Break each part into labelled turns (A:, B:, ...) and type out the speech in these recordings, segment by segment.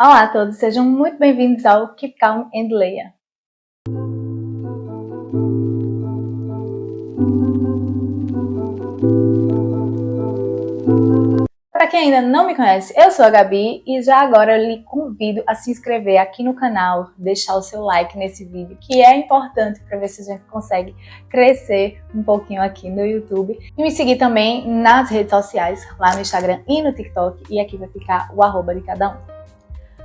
A: Olá a todos, sejam muito bem-vindos ao Keep Calm and Leia. Para quem ainda não me conhece, eu sou a Gabi e já agora eu lhe convido a se inscrever aqui no canal, deixar o seu like nesse vídeo, que é importante para ver se a gente consegue crescer um pouquinho aqui no YouTube. E me seguir também nas redes sociais, lá no Instagram e no TikTok, e aqui vai ficar o arroba de cada um.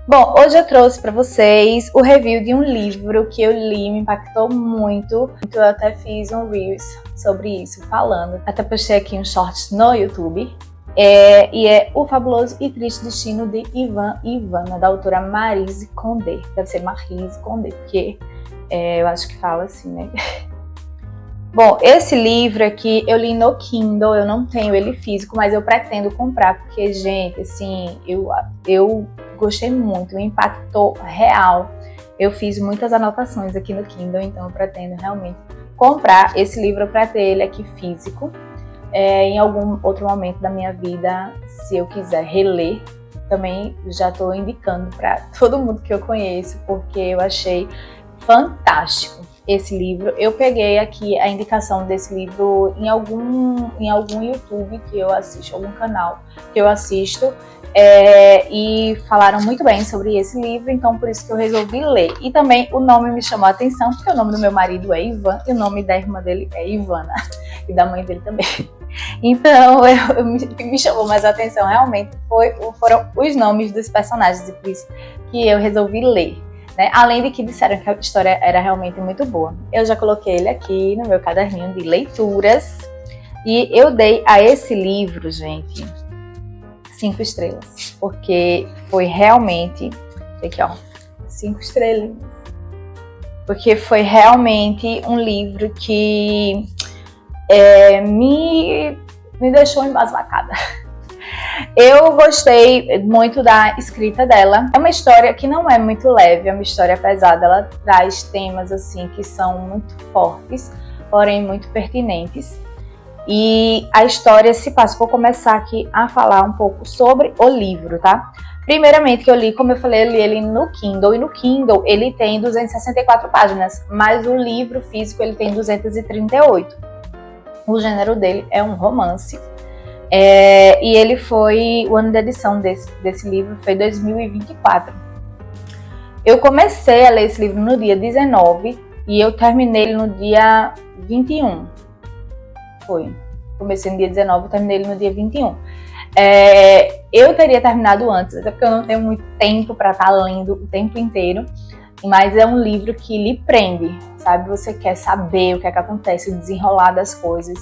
A: Bom, hoje eu trouxe para vocês o review de um livro que eu li, me impactou muito. Eu até fiz um Reels sobre isso, falando. Até postei aqui um shorts no YouTube. E é O Fabuloso e Triste Destino de Ivan e Ivana, da autora Maryse Condé. Deve ser Maryse Condé, porque eu acho que fala assim, né? Bom, esse livro aqui eu li no Kindle, eu não tenho ele físico, mas eu pretendo comprar, porque, gente, assim, eu gostei muito, me impactou real. Eu fiz muitas anotações aqui no Kindle, então eu pretendo realmente comprar esse livro para ter ele aqui físico. Em algum outro momento da minha vida, se eu quiser reler, também já estou indicando para todo mundo que eu conheço, porque eu achei fantástico esse livro. Eu peguei aqui a indicação desse livro em algum YouTube que eu assisto, algum canal que eu assisto, e falaram muito bem sobre esse livro, então por isso que eu resolvi ler. E também o nome me chamou a atenção, porque o nome do meu marido é Ivan e o nome da irmã dele é Ivana, e da mãe dele também. Então me chamou mais a atenção realmente foram os nomes dos personagens, e por isso que eu resolvi ler. Né? Além de que disseram que a história era realmente muito boa. Eu já coloquei ele aqui no meu caderninho de leituras e eu dei a esse livro, gente, 5 estrelas, porque foi realmente, aqui ó, 5 estrelinhas, porque foi realmente um livro que me deixou embasbacada. Eu gostei muito da escrita dela. É uma história que não é muito leve, é uma história pesada. Ela traz temas assim que são muito fortes, porém muito pertinentes. E a história se passa. Vou começar aqui a falar um pouco sobre o livro, tá? Primeiramente que eu li, como eu falei, eu li ele no Kindle. E no Kindle ele tem 264 páginas, mas o livro físico ele tem 238. O gênero dele é um romance. E ele foi, o ano de edição desse livro foi 2024. Eu comecei a ler esse livro no dia 19 e eu terminei ele no dia 21. Comecei no dia 19 e terminei ele no dia 21. Eu teria terminado antes, até porque eu não tenho muito tempo para estar lendo o tempo inteiro, mas é um livro que lhe prende, sabe? Você quer saber o que é que acontece, o desenrolar das coisas.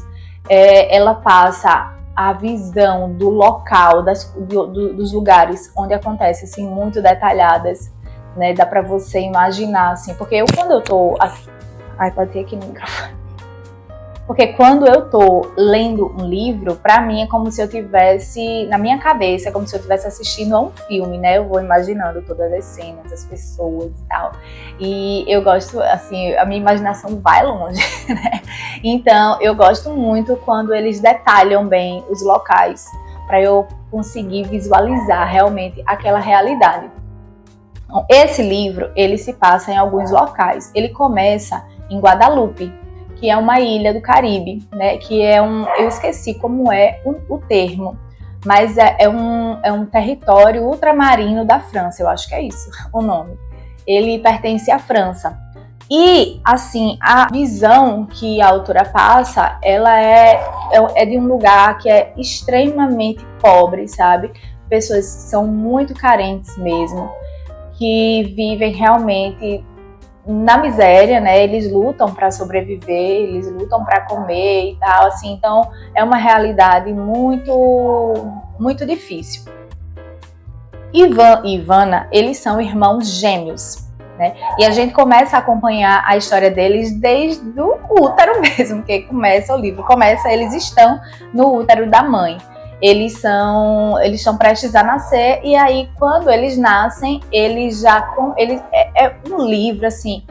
A: Ela passa a visão do local, dos lugares onde acontece, assim, muito detalhadas, né? Dá pra você imaginar, assim, porque quando eu tô... Ai, bati aqui no microfone. Porque quando eu tô lendo um livro, pra mim é como se eu tivesse, na minha cabeça, é como se eu estivesse assistindo a um filme, né? Eu vou imaginando todas as cenas, as pessoas e tal. E eu gosto, assim, a minha imaginação vai longe, né? Então, eu gosto muito quando eles detalham bem os locais, para eu conseguir visualizar realmente aquela realidade. Então, esse livro, ele se passa em alguns locais. Ele começa em Guadalupe, que é uma ilha do Caribe, né? Que eu esqueci como é o termo, mas é um território ultramarino da França, eu acho que é isso o nome. Ele pertence à França. E, assim, a visão que a autora passa, ela é de um lugar que é extremamente pobre, sabe? Pessoas que são muito carentes mesmo, que vivem realmente na miséria, né? Eles lutam para sobreviver, eles lutam para comer e tal, assim. Então, é uma realidade muito, muito difícil. Ivan e Ivana, eles são irmãos gêmeos, né? E a gente começa a acompanhar a história deles desde o útero mesmo, que começa o livro. Eles estão no útero da mãe. Eles são prestes a nascer, e aí quando eles nascem, é um livro, assim,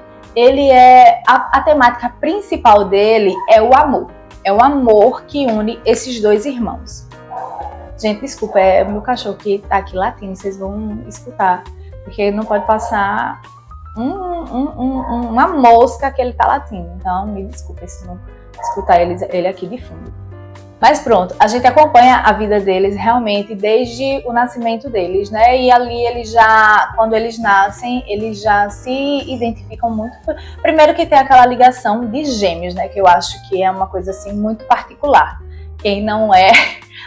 A: a temática principal dele é o amor que une esses dois irmãos. Gente, desculpa, é o meu cachorro que tá aqui latindo, vocês vão escutar porque não pode passar uma mosca que ele tá latindo. Então, me desculpe se não escutar ele aqui de fundo. Mas pronto, a gente acompanha a vida deles realmente desde o nascimento deles, né? E ali quando eles nascem, eles já se identificam muito. Primeiro que tem aquela ligação de gêmeos, né? Que eu acho que é uma coisa assim muito particular. Quem não é,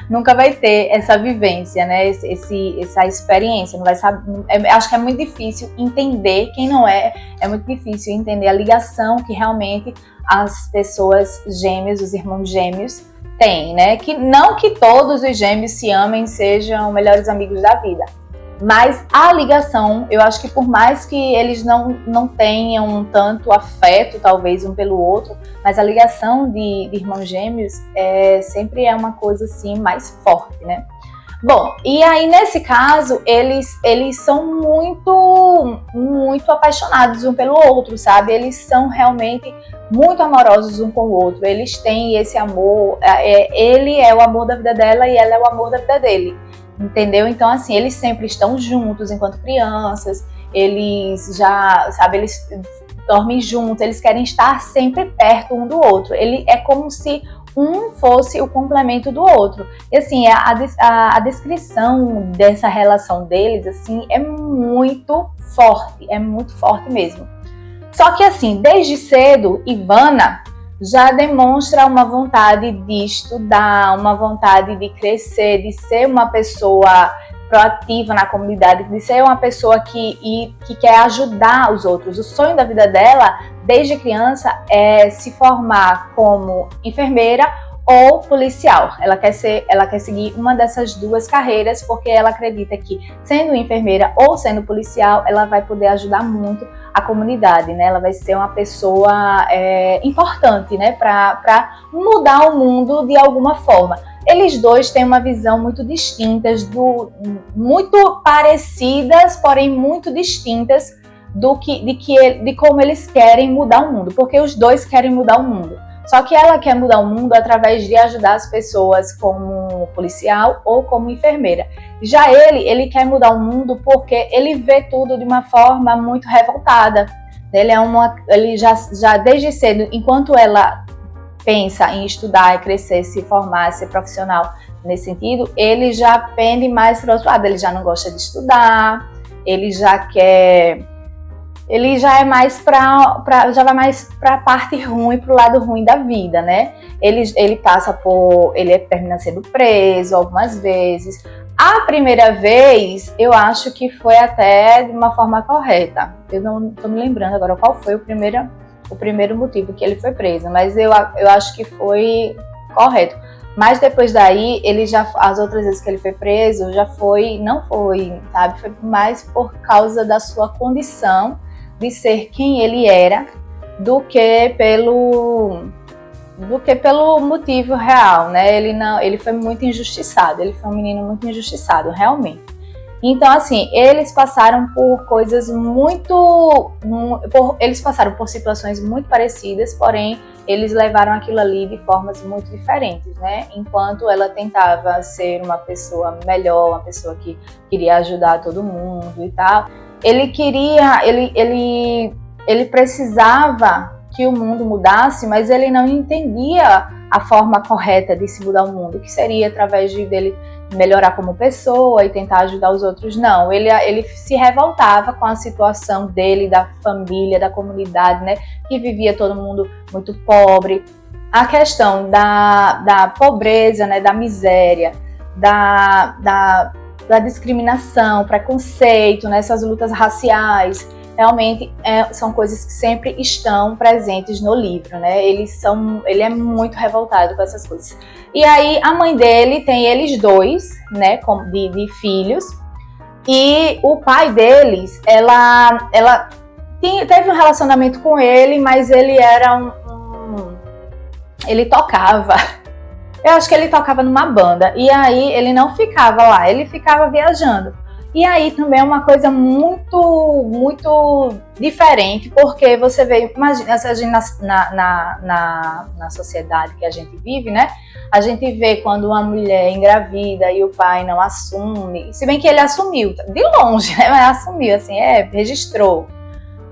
A: nunca vai ter essa vivência, né? Essa experiência, não vai saber. Acho que é muito difícil entender quem não é. É muito difícil entender a ligação que realmente as pessoas gêmeas, os irmãos gêmeos, tem, né? Não que todos os gêmeos se amem, sejam melhores amigos da vida, mas a ligação, eu acho que por mais que eles não tenham tanto afeto, talvez, um pelo outro, mas a ligação de irmãos gêmeos sempre é uma coisa assim mais forte, né? Bom, e aí nesse caso, eles são muito apaixonados um pelo outro, sabe? Eles são realmente muito amorosos um com o outro. Eles têm esse amor, ele é o amor da vida dela e ela é o amor da vida dele, entendeu? Então, assim, eles sempre estão juntos enquanto crianças, eles dormem juntos, eles querem estar sempre perto um do outro. É como se um fosse o complemento do outro. E assim, a descrição dessa relação deles, assim, é muito forte mesmo. Só que assim, desde cedo, Ivana já demonstra uma vontade de estudar, uma vontade de crescer, de ser uma pessoa proativa na comunidade, de ser uma pessoa que quer ajudar os outros. O sonho da vida dela, desde criança, é se formar como enfermeira ou policial. Ela quer seguir uma dessas duas carreiras, porque ela acredita que, sendo enfermeira ou sendo policial, ela vai poder ajudar muito a comunidade, né? Ela vai ser uma pessoa importante, né? Para mudar o mundo de alguma forma. Eles dois têm uma visão muito distintas, muito parecidas, porém muito distintas de como eles querem mudar o mundo, porque os dois querem mudar o mundo. Só que ela quer mudar o mundo através de ajudar as pessoas como policial ou como enfermeira. Já ele quer mudar o mundo porque ele vê tudo de uma forma muito revoltada. Ele já desde cedo, enquanto ela pensa em estudar, crescer, se formar, ser profissional nesse sentido, ele já pende mais para o outro lado. Ele já não gosta de estudar, ele já é mais já vai mais para a parte ruim, para o lado ruim da vida, né? Ele termina sendo preso algumas vezes. A primeira vez, eu acho que foi até de uma forma correta. Eu não estou me lembrando agora qual foi o primeiro motivo que ele foi preso, mas eu acho que foi correto. Mas depois daí, as outras vezes que ele foi preso, não foi, sabe? Foi mais por causa da sua condição de ser quem ele era, do que pelo motivo real, né? Ele foi muito injustiçado, ele foi um menino muito injustiçado, realmente. Então, assim, eles passaram por coisas eles passaram por situações muito parecidas, porém, eles levaram aquilo ali de formas muito diferentes, né? Enquanto ela tentava ser uma pessoa melhor, uma pessoa que queria ajudar todo mundo e tal, ele precisava que o mundo mudasse, mas ele não entendia a forma correta de se mudar o mundo, que seria através dele melhorar como pessoa e tentar ajudar os outros. Não, ele se revoltava com a situação dele, da família, da comunidade, né, que vivia todo mundo muito pobre. A questão da pobreza, né, da miséria, da discriminação, preconceito, né, essas lutas raciais, realmente são coisas que sempre estão presentes no livro, né? Ele é muito revoltado com essas coisas. E aí a mãe dele tem eles dois, né, de filhos, e o pai deles, ela teve um relacionamento com ele, mas ele era ele tocava. Eu acho que ele tocava numa banda, e aí ele não ficava lá, ele ficava viajando. E aí também é uma coisa muito diferente, porque você vê, imagina, se a gente na sociedade que a gente vive, né? A gente vê quando uma mulher engravida e o pai não assume, se bem que ele assumiu, de longe, né? Mas assumiu, assim, registrou.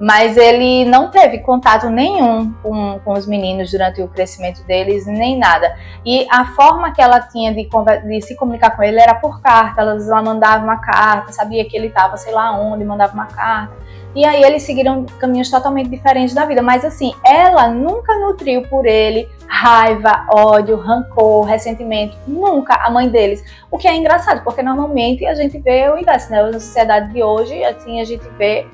A: Mas ele não teve contato nenhum com os meninos durante o crescimento deles, nem nada. E a forma que ela tinha de se comunicar com ele era por carta. Ela mandava uma carta, sabia que ele estava sei lá onde, mandava uma carta. E aí eles seguiram caminhos totalmente diferentes da vida. Mas assim, ela nunca nutriu por ele raiva, ódio, rancor, ressentimento. Nunca, a mãe deles. O que é engraçado, porque normalmente a gente vê o inverso, né? Na sociedade de hoje, assim, a gente vê...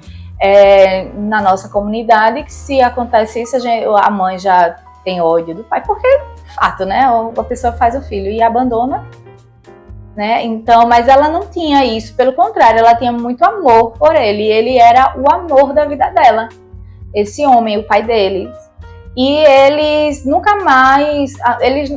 A: na nossa comunidade, que se acontece isso, a mãe já tem ódio do pai, porque fato, né? A pessoa faz o filho e abandona, né? Então, mas ela não tinha isso, pelo contrário, ela tinha muito amor por ele, ele era o amor da vida dela, esse homem, o pai deles. E eles nunca mais,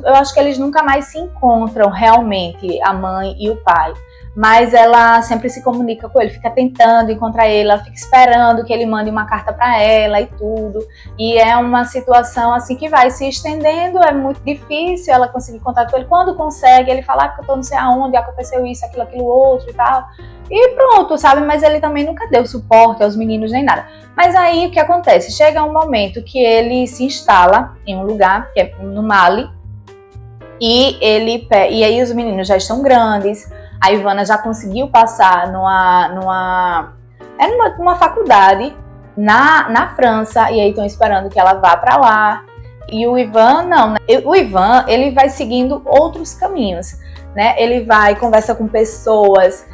A: eu acho que eles nunca mais se encontram realmente, a mãe e o pai. Mas ela sempre se comunica com ele, fica tentando encontrar ele, ela fica esperando que ele mande uma carta para ela e tudo. E é uma situação assim que vai se estendendo, é muito difícil ela conseguir contato com ele. Quando consegue, ele fala que eu tô não sei aonde, aconteceu isso, aquilo outro e tal. E pronto, sabe? Mas ele também nunca deu suporte aos meninos nem nada. Mas aí o que acontece? Chega um momento que ele se instala em um lugar, que é no Mali, e aí os meninos já estão grandes. A Ivana já conseguiu passar numa faculdade na França, e aí estão esperando que ela vá para lá. E o Ivan não, né? O Ivan, ele vai seguindo outros caminhos, né? Ele vai, conversa com pessoas,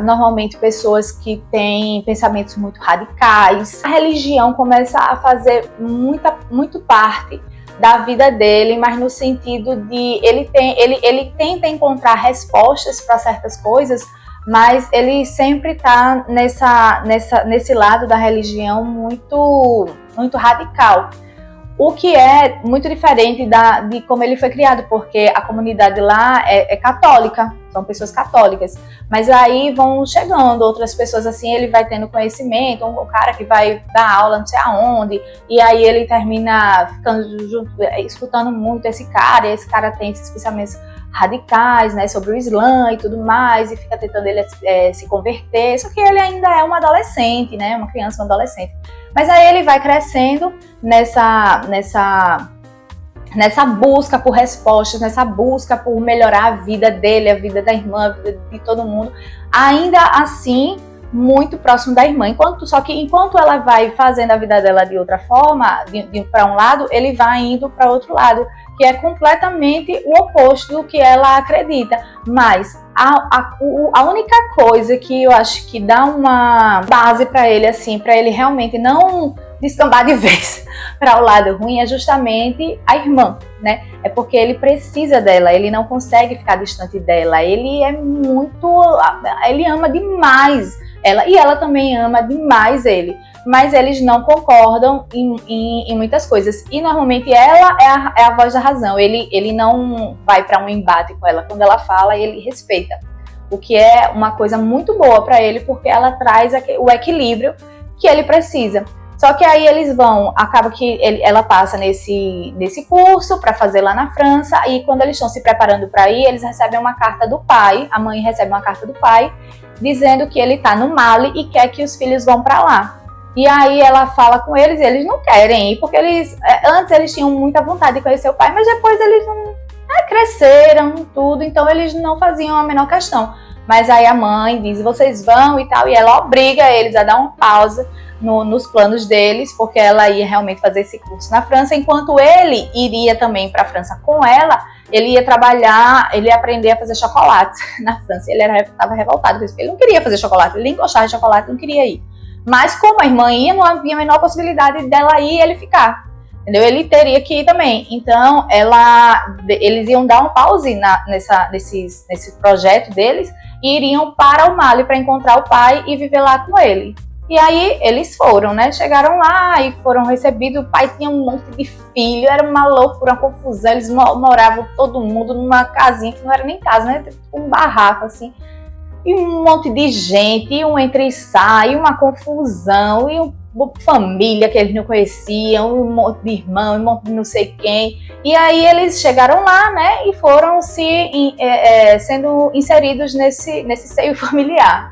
A: normalmente pessoas que têm pensamentos muito radicais. A religião começa a fazer muito parte da vida dele, mas no sentido de ele tenta encontrar respostas para certas coisas, mas ele sempre está nesse lado da religião muito radical. O que é muito diferente de como ele foi criado, porque a comunidade lá é católica, são pessoas católicas. Mas aí vão chegando outras pessoas, assim, ele vai tendo conhecimento, um cara que vai dar aula não sei aonde, e aí ele termina ficando junto, escutando muito esse cara, e esse cara tem esses pensamentos radicais, né, sobre o Islã e tudo mais, e fica tentando ele se converter, só que ele ainda é um adolescente, né, uma criança, um adolescente. Mas aí ele vai crescendo nessa busca por respostas, nessa busca por melhorar a vida dele, a vida da irmã, a vida de todo mundo, ainda assim muito próximo da irmã. Só que enquanto ela vai fazendo a vida dela de outra forma, para um lado, ele vai indo para outro lado, que é completamente o oposto do que ela acredita. Mas a única coisa que eu acho que dá uma base para ele, assim, para ele realmente não descambar de vez para o lado ruim, é justamente a irmã, né? É porque ele precisa dela, ele não consegue ficar distante dela, ele ama demais ela, e ela também ama demais ele, mas eles não concordam em muitas coisas, e normalmente ela é a voz da razão, ele não vai para um embate com ela, quando ela fala, ele respeita, o que é uma coisa muito boa para ele, porque ela traz o equilíbrio que ele precisa. Só que aí acaba que ela passa nesse curso para fazer lá na França, e quando eles estão se preparando para ir, eles recebem uma carta do pai, a mãe recebe uma carta do pai, dizendo que ele está no Mali e quer que os filhos vão para lá. E aí ela fala com eles e eles não querem ir, porque antes eles tinham muita vontade de conhecer o pai, mas depois eles cresceram, tudo, então eles não faziam a menor questão. Mas aí a mãe diz, vocês vão e tal, e ela obriga eles a dar uma pausa nos planos deles, porque ela ia realmente fazer esse curso na França, enquanto ele iria também para a França com ela, ele ia trabalhar, ele ia aprender a fazer chocolate na França. Ele estava revoltado com isso, ele não queria fazer chocolate, ele nem gostava de chocolate, não queria ir. Mas como a irmã ia, não havia a menor possibilidade dela ir e ele ficar. Entendeu? Ele teria que ir também. Então, eles iam dar um pause nesse projeto deles e iriam para o Mali para encontrar o pai e viver lá com ele. E aí eles foram, né? Chegaram lá e foram recebidos. O pai tinha um monte de filho, era uma loucura, uma confusão. Eles moravam todo mundo numa casinha que não era nem casa, né? Um barraco assim. e um monte de gente, e um entra e sai, uma confusão, e família que eles não conheciam, um monte de irmão, um monte de não sei quem. E aí eles chegaram lá, né, e foram sendo inseridos nesse seio familiar.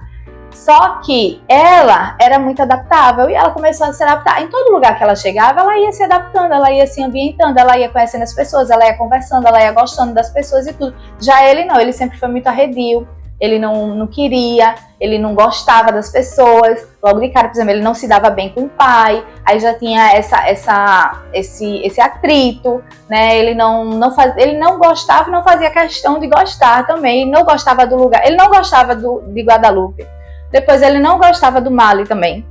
A: Só que ela era muito adaptável e ela começou a se adaptar. Em todo lugar que ela chegava, ela ia se adaptando, ela ia se ambientando, ela ia conhecendo as pessoas, ela ia conversando, ela ia gostando das pessoas e tudo. Já ele não, ele sempre foi muito arredio, ele não queria, ele não gostava das pessoas. Logo de cara, por exemplo, ele não se dava bem com o pai, aí já tinha esse atrito, né? Ele não gostava e não fazia questão de gostar também, não gostava do lugar, ele não gostava de Guadalupe. Depois ele não gostava do Mali também.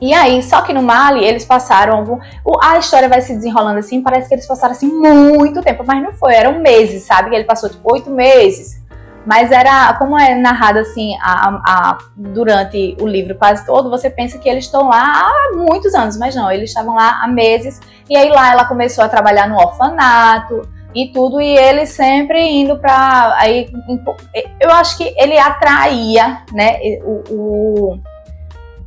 A: E aí, só que no Mali, eles passaram... A história vai se desenrolando assim, parece que eles passaram assim muito tempo, mas não foi, eram meses, sabe? Ele passou tipo 8 meses. Mas era, como é narrado assim, durante o livro quase todo, você pensa que eles estão lá há muitos anos, mas não, eles estavam lá há meses. E aí lá ela começou a trabalhar no orfanato e tudo, e ele sempre indo para... Eu acho que ele atraía, né,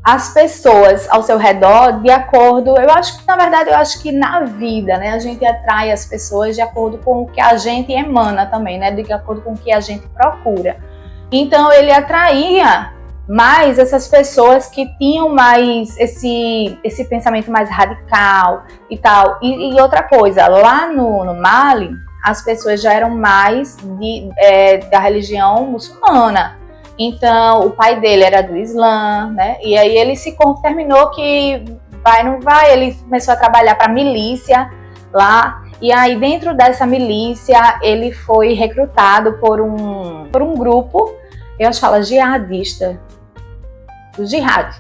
A: as pessoas ao seu redor de acordo... Eu acho que na vida, né, a gente atrai as pessoas de acordo com o que a gente emana também, né, de acordo com o que a gente procura. Então ele atraía mais essas pessoas que tinham mais esse pensamento mais radical e tal. E outra coisa, lá no Mali, as pessoas já eram mais da religião muçulmana. Então, o pai dele era do Islã, né? E aí ele terminou que não vai, ele começou a trabalhar para a milícia lá. E aí, dentro dessa milícia, ele foi recrutado por um grupo, eu acho que fala jihadista, do jihad.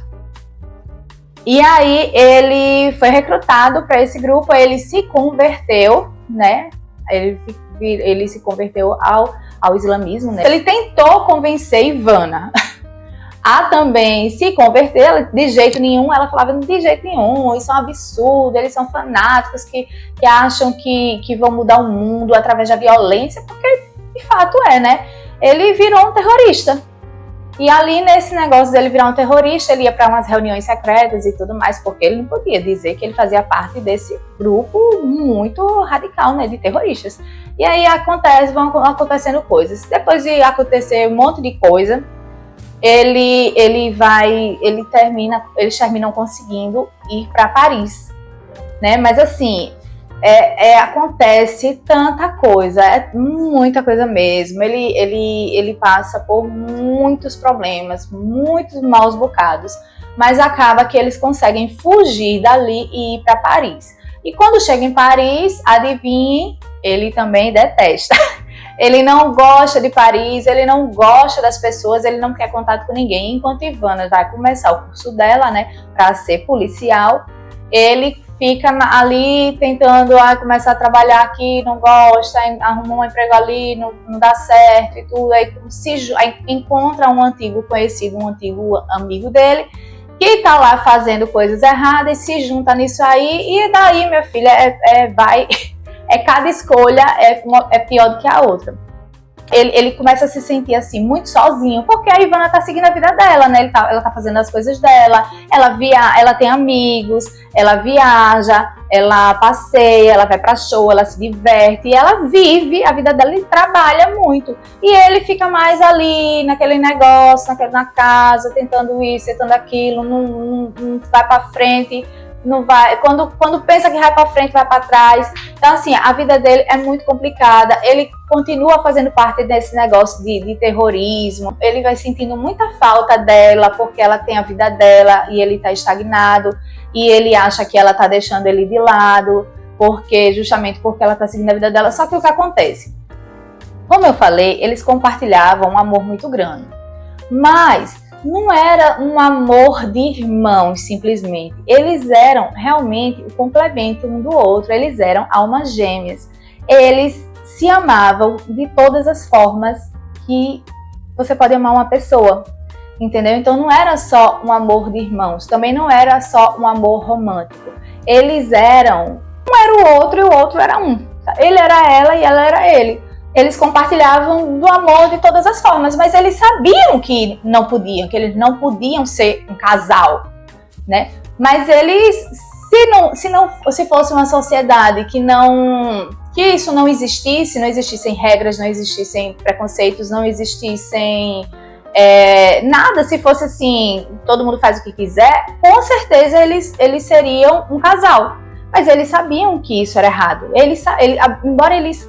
A: E aí, ele foi recrutado para esse grupo, ele se converteu, né? Ele se converteu ao islamismo, né? Ele tentou convencer Ivana a também se converter, de jeito nenhum. Ela falava, de jeito nenhum, isso é um absurdo, eles são fanáticos que acham que vão mudar o mundo através da violência, porque de fato né? Ele virou um terrorista. E ali nesse negócio dele virar um terrorista, ele ia para umas reuniões secretas e tudo mais, porque ele não podia dizer que ele fazia parte desse grupo muito radical, né, de terroristas. E aí vão acontecendo coisas. Depois de acontecer um monte de coisa, eles terminam conseguindo ir para Paris, né? Mas assim, acontece tanta coisa, é muita coisa mesmo. Ele passa por muitos problemas, muitos maus bocados, mas acaba que eles conseguem fugir dali e ir para Paris. E quando chega em Paris, adivinhe, ele também detesta. Ele não gosta de Paris, ele não gosta das pessoas, ele não quer contato com ninguém. Enquanto Ivana vai começar o curso dela, né, para ser policial, ele fica ali tentando começar a trabalhar aqui, não gosta, arruma um emprego ali, não dá certo e tudo. Aí encontra um antigo conhecido, um antigo amigo dele, que tá lá fazendo coisas erradas, e se junta nisso aí, e daí, minha filha, cada escolha é pior do que a outra. Ele começa a se sentir assim, muito sozinho, porque a Ivana tá seguindo a vida dela, né? Ela tá fazendo as coisas dela, ela tem amigos, ela viaja, ela passeia, ela vai pra show, ela se diverte, e ela vive a vida dela e trabalha muito. E ele fica mais ali, naquele negócio, na casa, tentando isso, tentando aquilo, não vai pra frente, não vai, quando pensa que vai para frente, vai para trás. Então assim, a vida dele é muito complicada. Ele continua fazendo parte desse negócio de terrorismo. Ele vai sentindo muita falta dela, porque ela tem a vida dela e ele está estagnado, e ele acha que ela está deixando ele de lado, justamente porque ela está seguindo a vida dela. Só que o que acontece? Como eu falei, eles compartilhavam um amor muito grande, mas não era um amor de irmãos, simplesmente. Eles eram realmente o complemento um do outro, eles eram almas gêmeas. Eles se amavam de todas as formas que você pode amar uma pessoa, entendeu? Então não era só um amor de irmãos, também não era só um amor romântico. Eles eram, um era o outro e o outro era um. Ele era ela e ela era ele. eles compartilhavam do amor de todas as formas, mas eles sabiam que não podiam, que eles não podiam ser um casal, né? Mas eles, se fosse uma sociedade que isso não existissem regras, não existissem preconceitos, não existissem nada, se fosse assim, todo mundo faz o que quiser, com certeza eles seriam um casal. Mas eles sabiam que isso era errado. Embora eles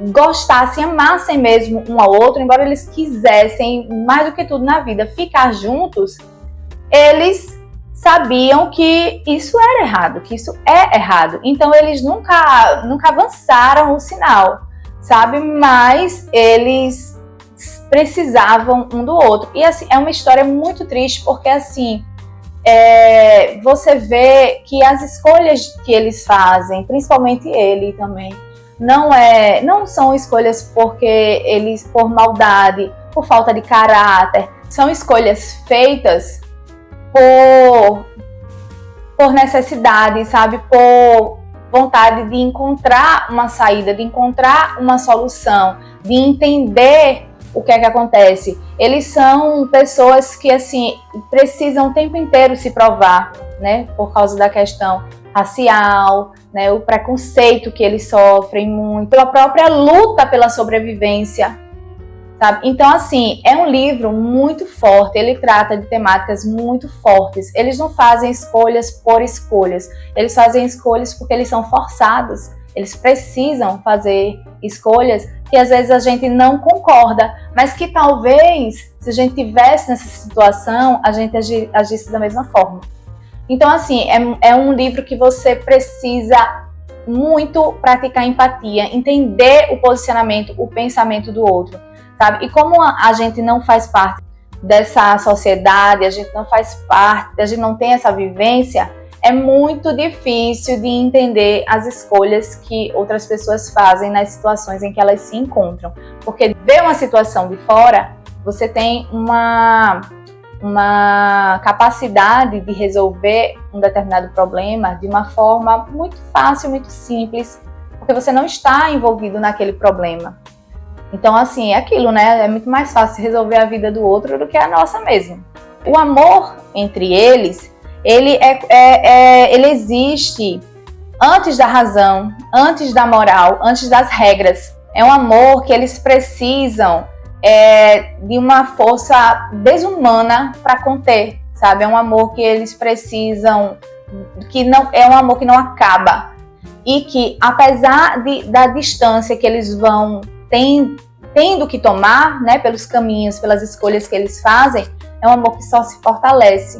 A: gostassem, amassem mesmo um ao outro, embora eles quisessem, mais do que tudo na vida, ficar juntos, eles sabiam que isso era errado, que isso é errado. Então eles nunca avançaram o sinal, sabe? Mas eles precisavam um do outro. E assim, é uma história muito triste, porque assim, você vê que as escolhas que eles fazem, principalmente ele também, não são escolhas por maldade, por falta de caráter, são escolhas feitas por necessidade, sabe? Por vontade de encontrar uma saída, de encontrar uma solução, de entender o que é que acontece. Eles são pessoas que, assim, precisam o tempo inteiro se provar, né? Por causa da questão racial, né? O preconceito que eles sofrem muito, pela própria luta pela sobrevivência, sabe? Então, assim, é um livro muito forte, ele trata de temáticas muito fortes. Eles não fazem escolhas por escolhas, eles fazem escolhas porque eles são forçados. Eles precisam fazer escolhas que às vezes a gente não concorda, mas que talvez, se a gente tivesse nessa situação, a gente agisse da mesma forma. Então, assim, é um livro que você precisa muito praticar empatia, entender o posicionamento, o pensamento do outro, sabe? E como a gente não faz parte dessa sociedade, a gente não faz parte, a gente não tem essa vivência, é muito difícil de entender as escolhas que outras pessoas fazem nas situações em que elas se encontram. Porque ver uma situação de fora, você tem uma capacidade de resolver um determinado problema de uma forma muito fácil, muito simples, porque você não está envolvido naquele problema. Então, assim, é aquilo, né? É muito mais fácil resolver a vida do outro do que a nossa mesmo. O amor entre eles, ele existe antes da razão, antes da moral, antes das regras. É um amor que eles precisam de uma força desumana para conter, sabe? É um amor que eles precisam, é um amor que não acaba. E que, apesar da distância que eles vão tendo que tomar, né, pelos caminhos, pelas escolhas que eles fazem, é um amor que só se fortalece.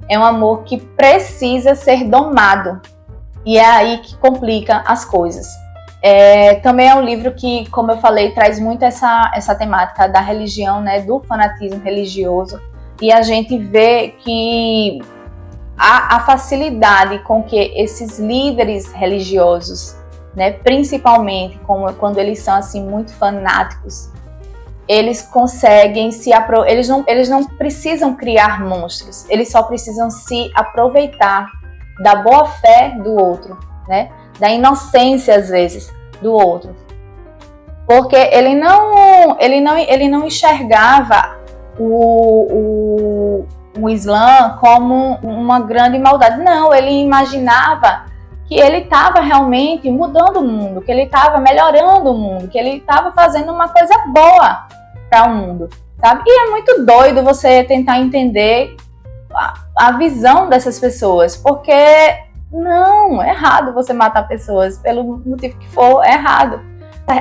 A: É um amor que precisa ser domado. E é aí que complica as coisas. Também é um livro que, como eu falei, traz muito essa temática da religião, né, do fanatismo religioso. E a gente vê que a facilidade com que esses líderes religiosos, né, principalmente quando eles são assim muito fanáticos, eles conseguem eles não precisam criar monstros, eles só precisam se aproveitar da boa fé do outro, né, da inocência às vezes do outro, porque ele não enxergava o Islã como uma grande maldade. Não, ele imaginava que ele estava realmente mudando o mundo, que ele estava melhorando o mundo, que ele estava fazendo uma coisa boa para o mundo, sabe? E é muito doido você tentar entender a visão dessas pessoas, porque não, é errado você matar pessoas pelo motivo que for, é errado.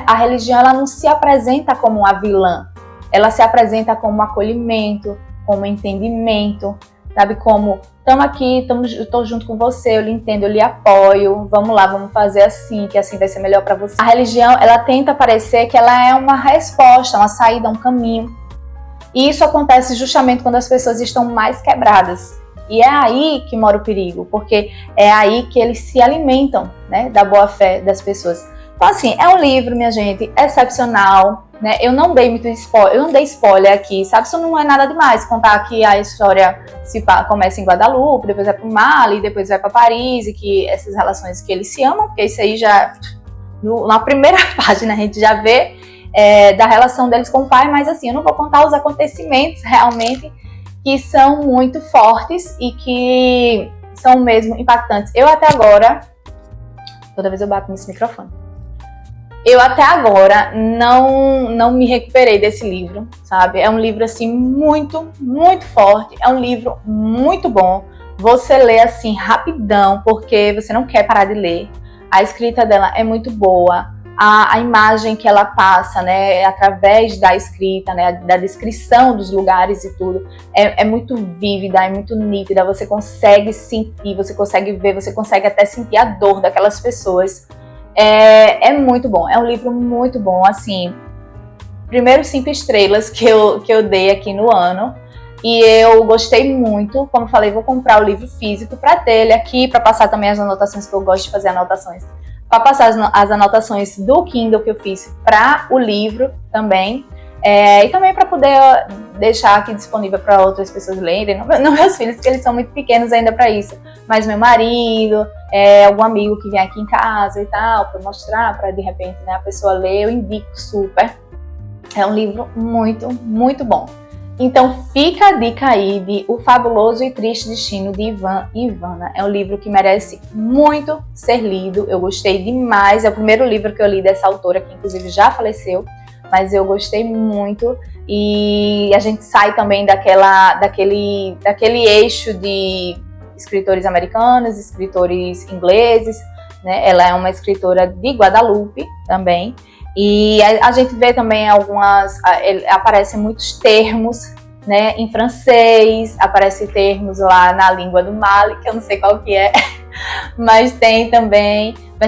A: A religião, ela não se apresenta como uma vilã, ela se apresenta como um acolhimento, como um entendimento, sabe? Como, estamos aqui, eu estou junto com você, eu lhe entendo, eu lhe apoio, vamos lá, vamos fazer assim, que assim vai ser melhor para você. A religião, ela tenta parecer que ela é uma resposta, uma saída, um caminho. E isso acontece justamente quando as pessoas estão mais quebradas. E é aí que mora o perigo, porque é aí que eles se alimentam, né, da boa fé das pessoas. Então, assim, é um livro, minha gente, excepcional, né? Eu não dei muito spoiler, eu não dei spoiler aqui, sabe? Isso não é nada demais, contar que a história começa em Guadalupe, depois vai para o Mali, depois vai para Paris, e que essas relações que eles se amam, porque isso aí já na primeira página a gente já vê da relação deles com o pai, mas assim, eu não vou contar os acontecimentos realmente que são muito fortes e que são mesmo impactantes. Eu até agora, toda vez eu bato nesse microfone, eu até agora não me recuperei desse livro, sabe? É um livro assim muito, muito forte, é um livro muito bom. Você lê assim rapidão, porque você não quer parar de ler. A escrita dela é muito boa. A imagem que ela passa, né, através da escrita, né, da descrição dos lugares e tudo, é muito vívida, é muito nítida. Você consegue sentir, você consegue ver, você consegue até sentir a dor daquelas pessoas. É muito bom, é um livro muito bom, assim, primeiro 5 estrelas que eu dei aqui no ano, e eu gostei muito. Como eu falei, vou comprar o livro físico para ter ele aqui, para passar também as anotações, que eu gosto de fazer anotações, para passar as anotações do Kindle que eu fiz para o livro também, e também para poder deixar aqui disponível para outras pessoas lerem, não meus filhos, que eles são muito pequenos ainda para isso, mas meu marido, algum amigo que vem aqui em casa e tal, para mostrar, para de repente, né, a pessoa ler, eu indico super. É um livro muito, muito bom. Então fica a dica aí de O Fabuloso e Triste Destino de Ivan e Ivana. É um livro que merece muito ser lido, eu gostei demais, é o primeiro livro que eu li dessa autora, que inclusive já faleceu, mas eu gostei muito, e a gente sai também daquele eixo de escritores americanos, escritores ingleses, né? Ela é uma escritora de Guadalupe também, e a gente vê também aparecem muitos termos, né, em francês, aparecem termos lá na língua do Mali, que eu não sei qual que é, mas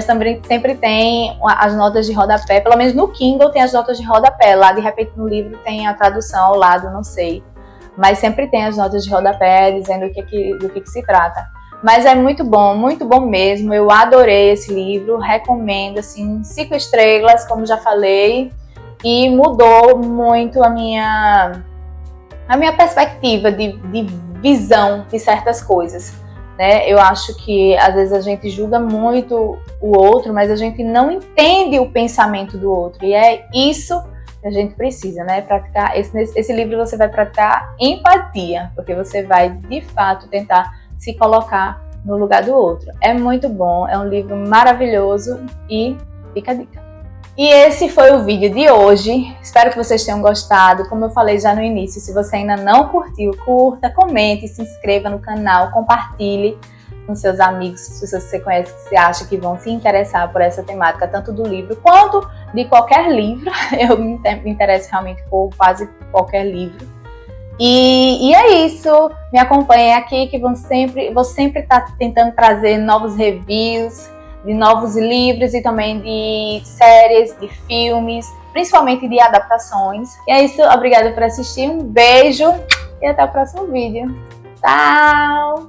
A: também sempre tem as notas de rodapé, pelo menos no Kindle tem as notas de rodapé, lá de repente no livro tem a tradução ao lado, não sei, mas sempre tem as notas de rodapé dizendo do que se trata. Mas é muito bom mesmo, eu adorei esse livro, recomendo, assim, 5 estrelas, como já falei, e mudou muito a minha perspectiva de visão de certas coisas, né? Eu acho que às vezes a gente julga muito o outro, mas a gente não entende o pensamento do outro, e é isso que a gente precisa, né? Praticar. Esse livro você vai praticar empatia, porque você vai de fato tentar se colocar no lugar do outro. É muito bom, é um livro maravilhoso e fica a dica. E esse foi o vídeo de hoje, espero que vocês tenham gostado. Como eu falei já no início, se você ainda não curtiu, curta, comente, se inscreva no canal, compartilhe com seus amigos, pessoas que você conhece, que você acha que vão se interessar por essa temática, tanto do livro quanto de qualquer livro. Eu me interesso realmente por quase qualquer livro. E é isso, me acompanhem aqui que vou sempre estar tentando trazer novos reviews de novos livros e também de séries, de filmes, principalmente de adaptações. E é isso, obrigada por assistir, um beijo e até o próximo vídeo. Tchau!